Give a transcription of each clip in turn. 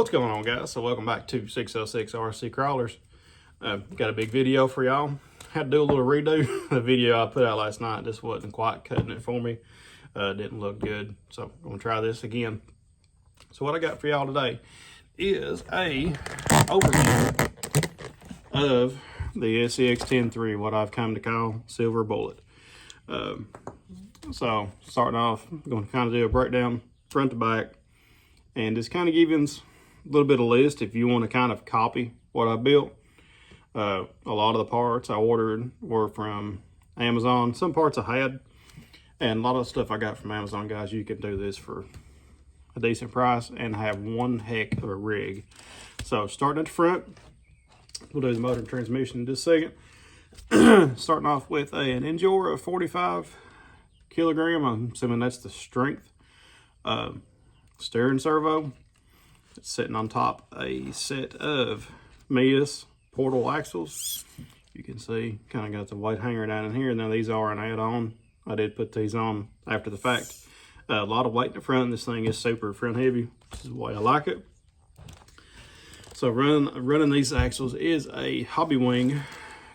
What's going on, guys? So welcome back to 606 RC Crawlers. Got a big video for y'all. Had to do a little redo. The video I put out last night just wasn't quite cutting it for me. Didn't look good, so I'm gonna try this again. So what I got for y'all today is a overview of the SCX10.3, what I've come to call Silver Bullet. So starting off, I'm going to kind of do a breakdown front to back and just kind of give you a little bit of list if you want to kind of copy what I built. A lot of the parts I ordered were from Amazon. Some parts I had, and a lot of the stuff I got from Amazon, guys. You can do this for a decent price and have one heck of a rig. So starting at the front, we'll do the motor and transmission in just a second. Starting off with an Endure of 45 kilogram. I'm assuming that's the strength. Steering servo. It's sitting on top a set of Mias portal axles. You can see kind of got the weight hanger down in here. Now these are an add-on. I did put these on after the fact. A lot of weight in the front. This thing is super front heavy. This is the way I like it. So running these axles is a Hobby Wing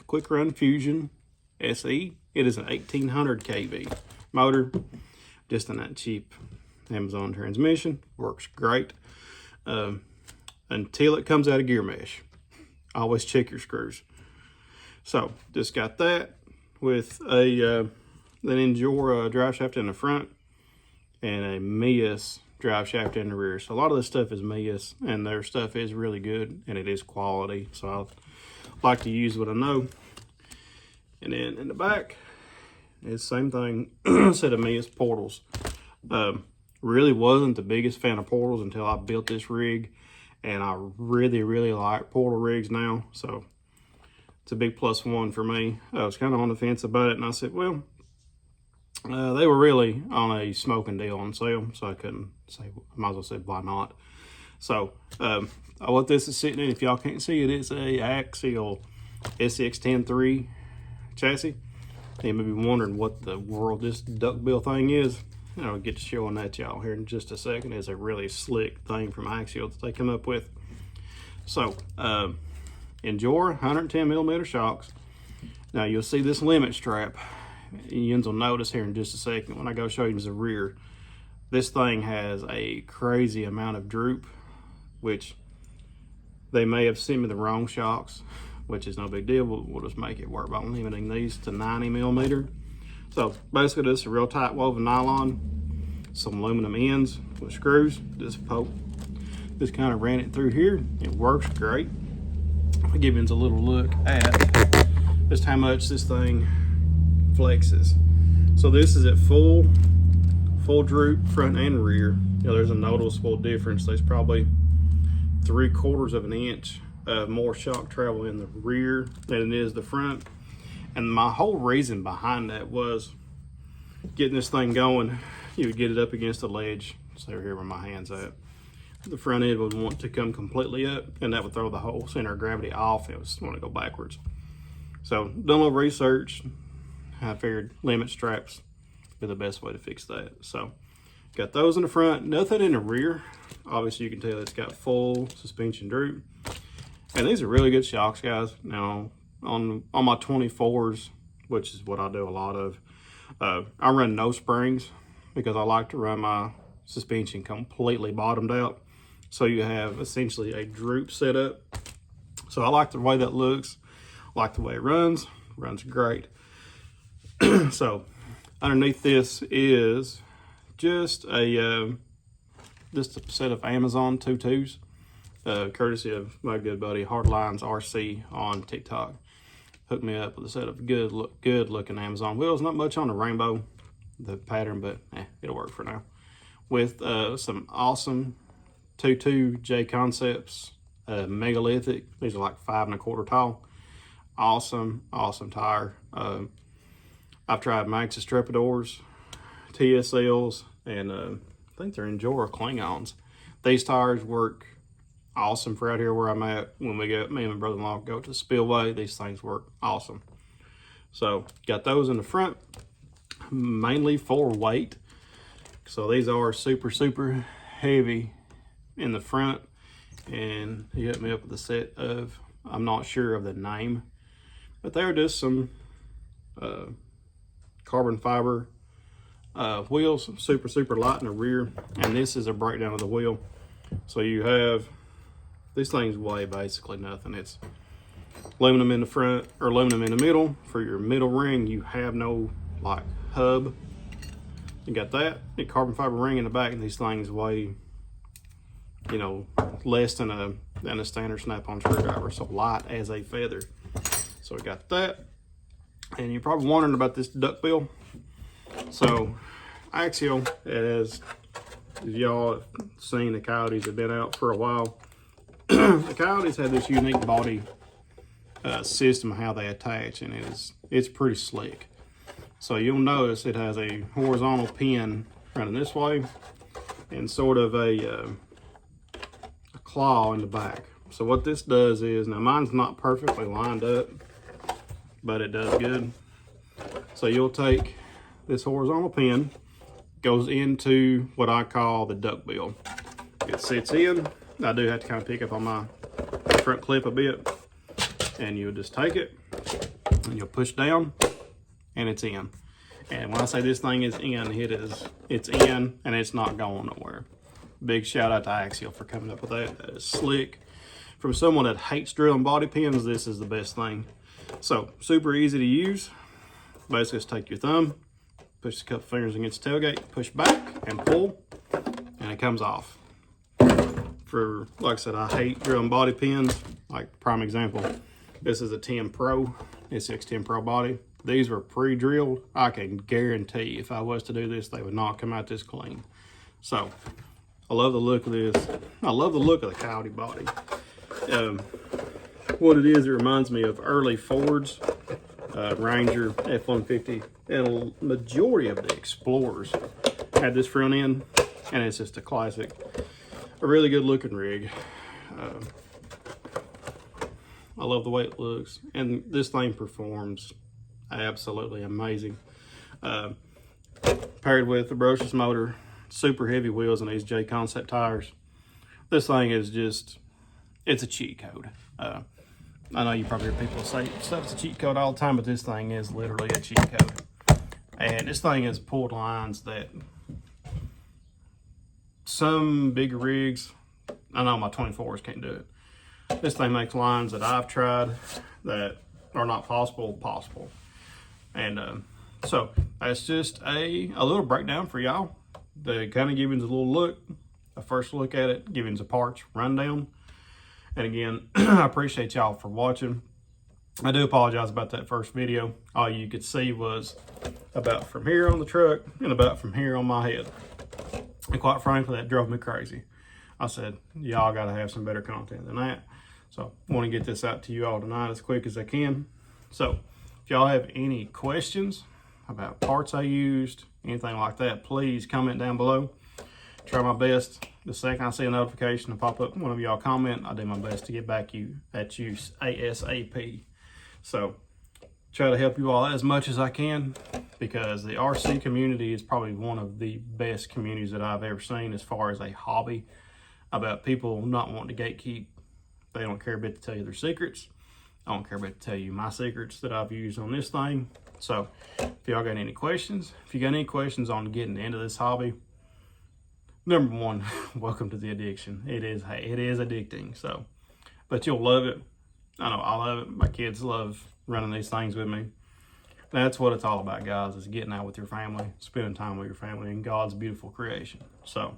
Quick Run Fusion SE. It is an 1800 kV motor, just in that cheap Amazon transmission. Works great until it comes out of gear mesh. Always check your screws. So just got that with an Endure drive shaft in the front and a Mias drive shaft in the rear. So a lot of this stuff is Mias, and their stuff is really good and it is quality. So I like to use what I know. And then in the back, it's the same thing. Set of Mias portals. Really wasn't the biggest fan of portals until I built this rig, and I really like portal rigs now. So it's a big plus one for me. I was kind of on the fence about it, and I said, well, they were really on a smoking deal on sale, so I couldn't say, I might as well say why not. So what this is sitting in, if y'all can't see it, it's a Axial SCX10.3 chassis. You may be wondering what the world this duckbill thing is. I'll get to showing that y'all here in just a second. It's a really slick thing from Axial that they come up with. So Endure 110 millimeter shocks. Now you'll see this limit strap. You will notice here in just a second when I go show you the rear. This thing has a crazy amount of droop, which they may have sent me the wrong shocks, which is no big deal. We'll just make it work by limiting these to 90 millimeter. So basically this is a real tight woven nylon, some aluminum ends with screws. Just kind of ran it through here. It works great. I'll give you a little look at just how much this thing flexes. So this is at full droop front and rear. You know, there's a noticeable difference. There's probably 3/4 of an inch more shock travel in the rear than it is the front. And my whole reason behind that was getting this thing going. You would get it up against a ledge, say here where my hand's at. The front end would want to come completely up, and that would throw the whole center of gravity off. It would want to go backwards. So done a little research. I figured limit straps are the best way to fix that. So got those in the front, nothing in the rear. Obviously you can tell it's got full suspension droop. And these are really good shocks, guys. Now on my 24s, which is what I do a lot of, I run no springs because I like to run my suspension completely bottomed out. So you have essentially a droop setup. So I like the way that looks, like the way it runs great. So underneath this is just a set of Amazon 2.2s, courtesy of my good buddy Hardlines RC on TikTok. Hooked me up with a set of good looking Amazon wheels. Not much on the rainbow, the pattern, but it'll work for now. With some awesome 2.2 J Concepts, megalithic. These are like 5 1/4 tall. Awesome tire. I've tried Maxxis Trepadors, TSLs, and I think they're Endure Klingons. These tires work awesome for out here where I'm at. When me and my brother-in-law go to the spillway, these things work awesome. So got those in the front, mainly for weight. So these are super heavy in the front and he hooked me up with a set of, I'm not sure of the name, but they were just some carbon fiber wheels, super light in the rear, and this is a breakdown of the wheel. So you have, this thing's weigh basically nothing. It's aluminum in the front or aluminum in the middle for your middle ring. You have no like hub. You got that, a carbon fiber ring in the back, and these things weigh, you know, less than a standard snap-on screwdriver, so light as a feather. So we got that, and you're probably wondering about this duckbill. So Axial, as y'all have seen, the Coyotes have been out for a while. The Coyotes have this unique body system of how they attach, and it's pretty slick. So you'll notice it has a horizontal pin running this way and sort of a claw in the back. So what this does is, now mine's not perfectly lined up, but it does good. So you'll take this horizontal pin, goes into what I call the duckbill. It sits in. I do have to kind of pick up on my front clip a bit, and you'll just take it and you'll push down, and it's in. And when I say this thing is in, it's in, and it's not going nowhere. Big shout out to Axial for coming up with that. That is slick. From someone that hates drilling body pins, this is the best thing. So super easy to use. Basically just take your thumb, push a couple fingers against the tailgate, push back and pull, and it comes off. For, like I said, I hate drilling body pins. Like prime example, this is a 10 Pro, SCX10 Pro body. These were pre-drilled. I can guarantee if I was to do this, they would not come out this clean. So I love the look of this. I love the look of the Coyote body. What it is, it reminds me of early Fords, Ranger, F-150, and a majority of the Explorers had this front end, and it's just a classic, a really good looking rig. I love the way it looks, and this thing performs absolutely amazing. Paired with the brushless motor, super heavy wheels, and these J Concept tires, this thing is just, it's a cheat code. I know you probably hear people say stuff's a cheat code all the time, but this thing is literally a cheat code. And this thing has pulled lines that some bigger rigs, I know my 24s can't do it. This thing makes lines that I've tried that are not possible. And so that's just a little breakdown for y'all to kind of give you a little look, a first look at it, give you a parts rundown. And again, I appreciate y'all for watching. I do apologize about that first video. All you could see was about from here on the truck and about from here on my head. And quite frankly, that drove me crazy. I said, y'all got to have some better content than that. So I want to get this out to you all tonight as quick as I can. So if y'all have any questions about parts I used, anything like that, please comment down below. Try my best. The second I see a notification to pop up, one of y'all comment, I do my best to get back at you ASAP. So try to help you all as much as I can, because the RC community is probably one of the best communities that I've ever seen as far as a hobby, about people not wanting to gatekeep. They don't care a bit to tell you their secrets. I don't care a bit to tell you my secrets that I've used on this thing. So if y'all got any questions, if you got any questions on getting into this hobby, number one, welcome to the addiction. It is addicting. So, but you'll love it. I know I love it. My kids love running these things with me. That's what it's all about, guys, is getting out with your family, spending time with your family, and God's beautiful creation. So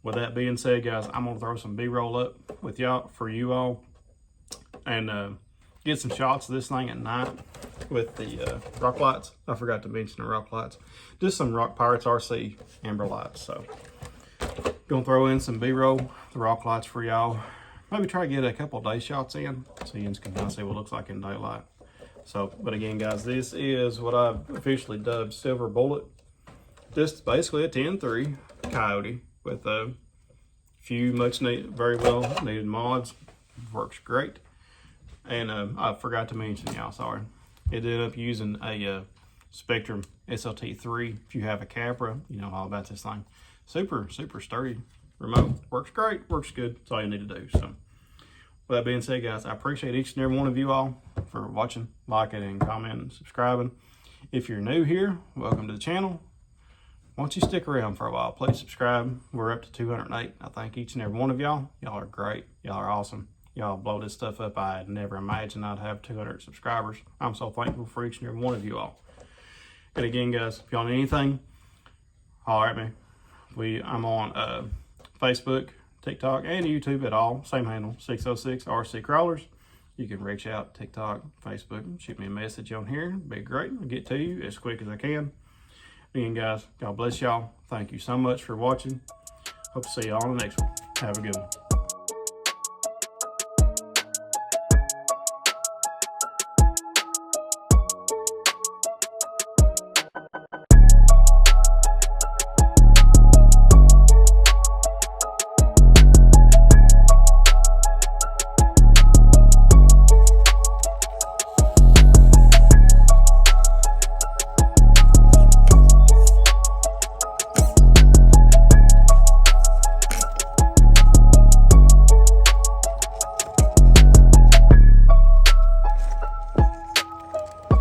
with that being said, guys, I'm going to throw some B-roll up with y'all for you all, and get some shots of this thing at night with the rock lights. I forgot to mention the rock lights. Just some Rock Pirates RC amber lights. So gonna throw in some B-roll, the rock lights for y'all. Maybe try to get a couple day shots in so you can kind of see what it looks like in daylight. So, but again, guys, this is what I've officially dubbed Silver Bullet. Just basically a 10.3 Coyote with a few very well needed mods. Works great. And I forgot to mention, y'all, sorry. It ended up using a Spectrum SLT3. If you have a Capra, you know all about this thing. Super sturdy. remote. Works great, works good. That's all you need to do. So with that being said, guys, I appreciate each and every one of you all for watching, liking, and commenting, and subscribing. If you're new here, welcome to the channel. Why don't you stick around for a while? Please subscribe. We're up to 208. I thank each and every one of y'all. Y'all are great. Y'all are awesome. Y'all blow this stuff up. I had never imagined I'd have 200 subscribers. I'm so thankful for each and every one of you all. And again, guys, if y'all need anything, holler at me. I'm on Facebook, TikTok, and YouTube at all. Same handle, 606 RC Crawlers. You can reach out, TikTok, Facebook, shoot me a message on here. It'd be great. I'll get to you as quick as I can. Again, guys, God bless y'all. Thank you so much for watching. Hope to see y'all on the next one. Have a good one.